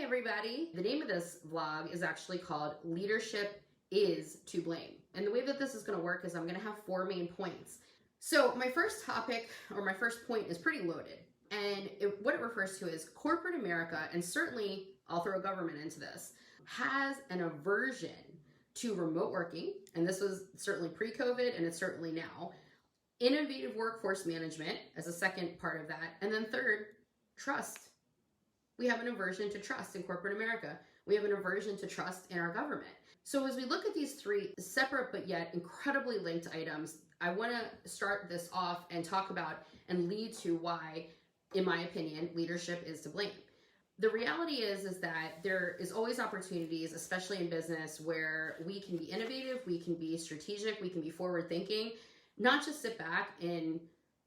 everybody. The name of this vlog is actually called Leadership is to Blame. And the way that this is going to work is I'm going to have 4 main points. So my first topic, or my first point, is pretty loaded. And what it refers to is corporate America, and certainly I'll throw government into this, has an aversion to remote working. And this was certainly pre-COVID, and it's certainly now. Innovative workforce management as a second part of that. And then third, trust. We have an aversion to trust in corporate America. We have an aversion to trust in our government. So as we look at these 3 separate but yet incredibly linked items, I want to start this off and talk about and lead to why, in my opinion, leadership is to blame. The reality is that there is always opportunities, especially in business, where we can be innovative, we can be strategic, we can be forward thinking, not just sit back in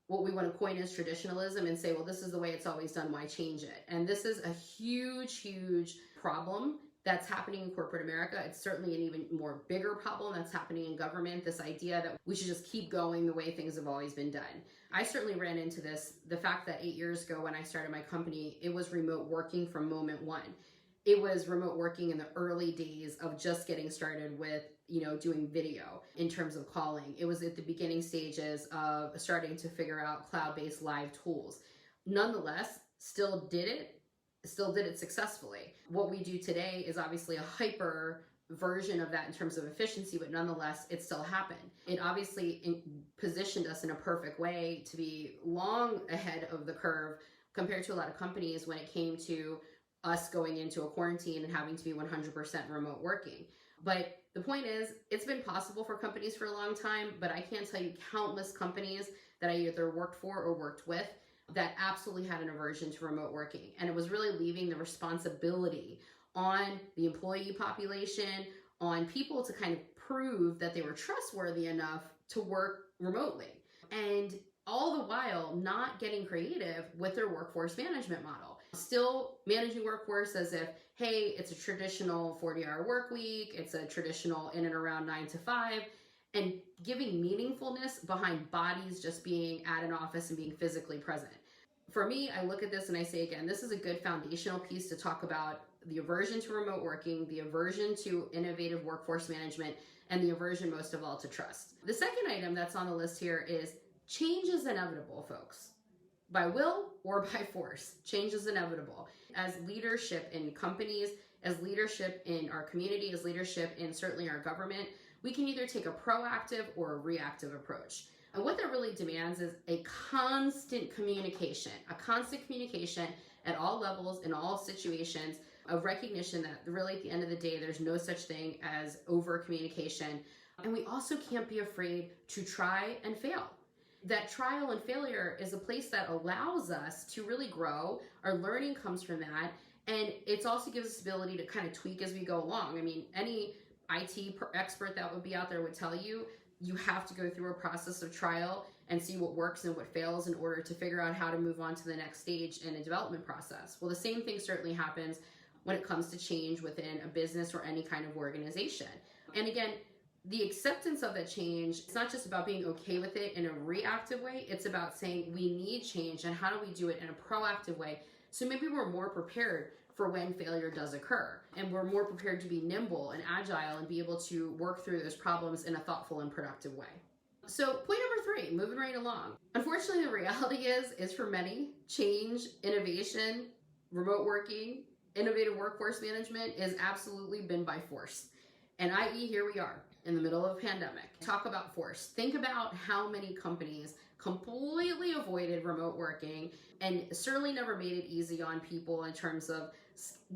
what we want to coin as traditionalism and say, well, this is the way it's always done, why change it? And this is a huge, huge problem that's happening in corporate America. It's certainly an even more bigger problem that's happening in government, this idea that we should just keep going the way things have always been done. I certainly ran into this, the fact that 8 years ago when I started my company, it was remote working from moment one. It was remote working in the early days of just getting started with, doing video in terms of calling. It was at the beginning stages of starting to figure out cloud-based live tools. Nonetheless, still did it successfully. What we do today is obviously a hyper version of that in terms of efficiency, but nonetheless, it still happened. It obviously positioned us in a perfect way to be long ahead of the curve compared to a lot of companies when it came to us going into a quarantine and having to be 100% remote working. But the point is, it's been possible for companies for a long time, but I can't tell you countless companies that I either worked for or worked with that absolutely had an aversion to remote working. And it was really leaving the responsibility on the employee population, on people to kind of prove that they were trustworthy enough to work remotely. And all the while not getting creative with their workforce management model. Still managing workforce as if, hey, it's a traditional 40-hour work week, it's a traditional in and around 9 to 5, and giving meaningfulness behind bodies just being at an office and being physically present. For me, I look at this and I say, again, this is a good foundational piece to talk about the aversion to remote working, the aversion to innovative workforce management, and the aversion most of all to trust. The second item that's on the list here is change is inevitable, folks. By will or by force, change is inevitable. As leadership in companies, as leadership in our community, as leadership in certainly our government, we can either take a proactive or a reactive approach. And what that really demands is a constant communication at all levels, in all situations, of recognition that really at the end of the day, there's no such thing as over communication. And we also can't be afraid to try and fail. That trial and failure is a place that allows us to really grow. Our learning comes from that. And it also gives us the ability to kind of tweak as we go along. I mean, any IT expert that would be out there would tell you, you have to go through a process of trial and see what works and what fails in order to figure out how to move on to the next stage in a development process. Well, the same thing certainly happens when it comes to change within a business or any kind of organization. And again, the acceptance of that change, it's not just about being okay with it in a reactive way, it's about saying we need change and how do we do it in a proactive way. So maybe we're more prepared for when failure does occur, and we're more prepared to be nimble and agile and be able to work through those problems in a thoughtful and productive way. So point number 3, moving right along. Unfortunately, the reality is for many, change, innovation, remote working, innovative workforce management is absolutely been by force. And i.e. here we are in the middle of a pandemic. Talk about force. Think about how many companies completely avoided remote working and certainly never made it easy on people in terms of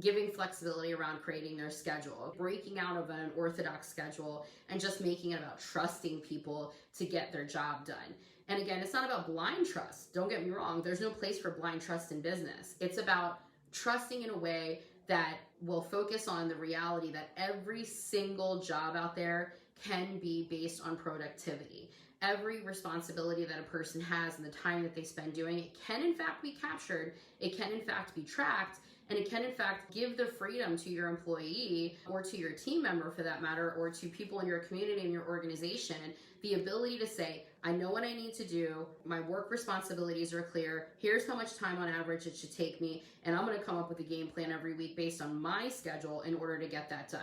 giving flexibility around creating their schedule, breaking out of an orthodox schedule, and just making it about trusting people to get their job done. And again, it's not about blind trust. Don't get me wrong. There's no place for blind trust in business. It's about trusting in a way that will focus on the reality that every single job out there can be based on productivity. Every responsibility that a person has and the time that they spend doing it can in fact be captured, it can in fact be tracked, and it can in fact give the freedom to your employee or to your team member for that matter, or to people in your community and your organization, the ability to say, I know what I need to do. My work responsibilities are clear. Here's how much time on average it should take me. And I'm going to come up with a game plan every week based on my schedule in order to get that done.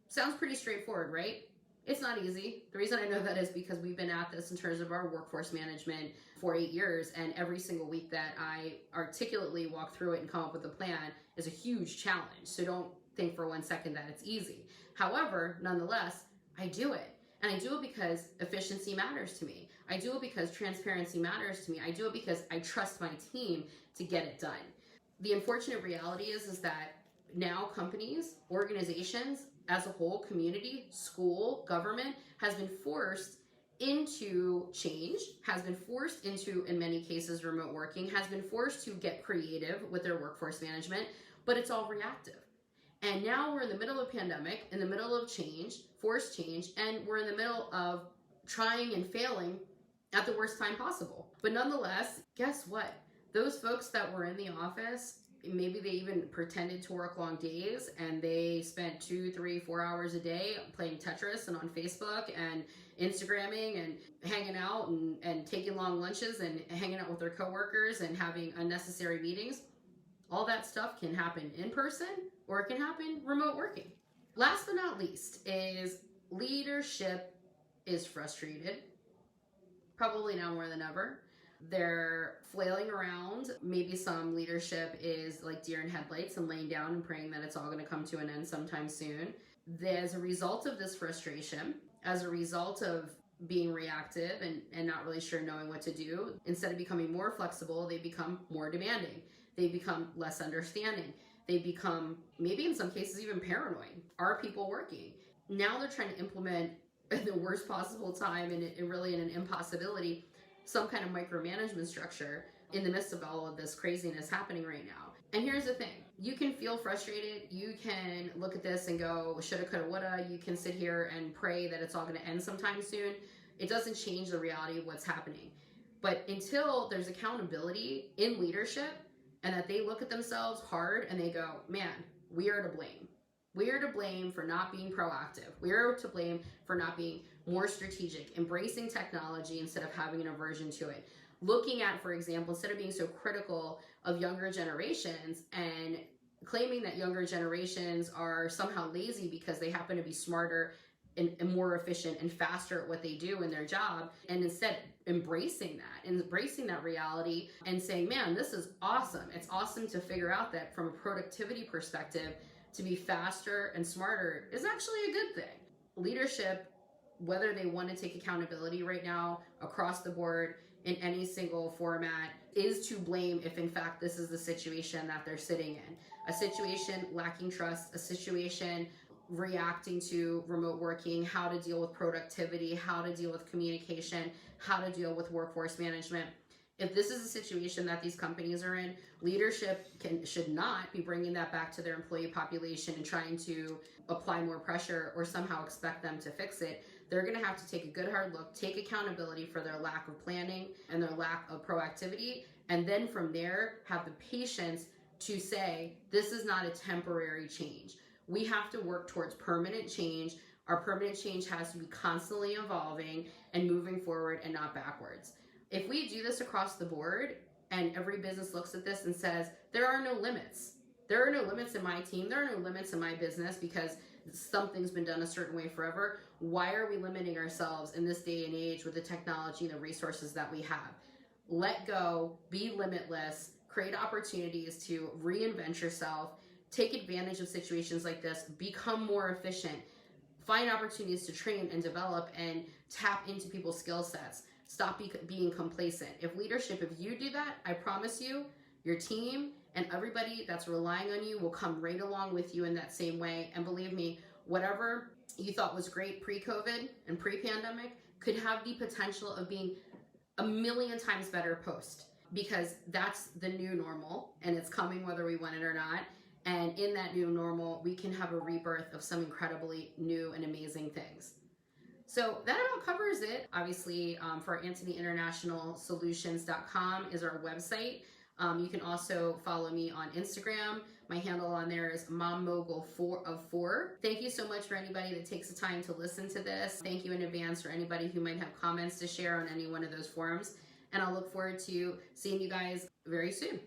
Sounds pretty straightforward, right? It's not easy. The reason I know that is because we've been at this in terms of our workforce management for 8 years, and every single week that I articulately walk through it and come up with a plan is a huge challenge. So don't think for 1 second that it's easy. However, nonetheless, I do it. And I do it because efficiency matters to me. I do it because transparency matters to me. I do it because I trust my team to get it done. The unfortunate reality is that now companies, organizations, as a whole, community, school, government has been forced into change, has been forced into, in many cases, remote working, has been forced to get creative with their workforce management, but it's all reactive. And now we're in the middle of a pandemic, in the middle of change, forced change, and we're in the middle of trying and failing at the worst time possible. But nonetheless, guess what? Those folks that were in the office, maybe they even pretended to work long days and they spent 2, 3, 4 hours a day playing Tetris and on Facebook and Instagramming and hanging out and taking long lunches and hanging out with their coworkers and having unnecessary meetings. All that stuff can happen in person or it can happen remote working. Last but not least is leadership is frustrated, probably now more than ever. They're flailing around. Maybe some leadership is like deer in headlights and laying down and praying that it's all going to come to an end sometime soon. As a result of this frustration, as a result of being reactive and not really sure knowing what to do, instead of becoming more flexible, they become more demanding. They become less understanding. They become, maybe in some cases, even paranoid. Are people working? Now they're trying to implement at the worst possible time and really in an impossibility, some kind of micromanagement structure in the midst of all of this craziness happening right now. And here's the thing. You can feel frustrated. You can look at this and go, shoulda, coulda, woulda. You can sit here and pray that it's all going to end sometime soon. It doesn't change the reality of what's happening. But until there's accountability in leadership and that they look at themselves hard and they go, man, we are to blame. We are to blame for not being proactive. We are to blame for not being more strategic, embracing technology instead of having an aversion to it. Looking at, for example, instead of being so critical of younger generations and claiming that younger generations are somehow lazy because they happen to be smarter and more efficient and faster at what they do in their job, and instead embracing that reality and saying, man, this is awesome. It's awesome to figure out that from a productivity perspective, to be faster and smarter is actually a good thing. Leadership, whether they want to take accountability right now across the board in any single format, is to blame if in fact this is the situation that they're sitting in. A situation lacking trust, a situation reacting to remote working, how to deal with productivity, how to deal with communication, how to deal with workforce management. If this is a situation that these companies are in, leadership should not be bringing that back to their employee population and trying to apply more pressure or somehow expect them to fix it. They're going to have to take a good hard look, take accountability for their lack of planning and their lack of proactivity, and then from there have the patience to say, this is not a temporary change. We have to work towards permanent change. Our permanent change has to be constantly evolving and moving forward and not backwards. If we do this across the board and every business looks at this and says, there are no limits. There are no limits in my team. There are no limits in my business because something's been done a certain way forever. Why are we limiting ourselves in this day and age with the technology and the resources that we have? Let go, be limitless, create opportunities to reinvent yourself, take advantage of situations like this, become more efficient, find opportunities to train and develop and tap into people's skill sets. Stop being complacent. If you do that, I promise you, your team and everybody that's relying on you will come right along with you in that same way. And believe me, whatever you thought was great pre-COVID and pre-pandemic could have the potential of being a million times better post, because that's the new normal and it's coming whether we want it or not. And in that new normal, we can have a rebirth of some incredibly new and amazing things. So that about covers it. Obviously, for AntonyInternationalSolutions.com is our website. You can also follow me on Instagram. My handle on there is mommogul4 of 4. Thank you so much for anybody that takes the time to listen to this. Thank you in advance for anybody who might have comments to share on any one of those forums. And I'll look forward to seeing you guys very soon.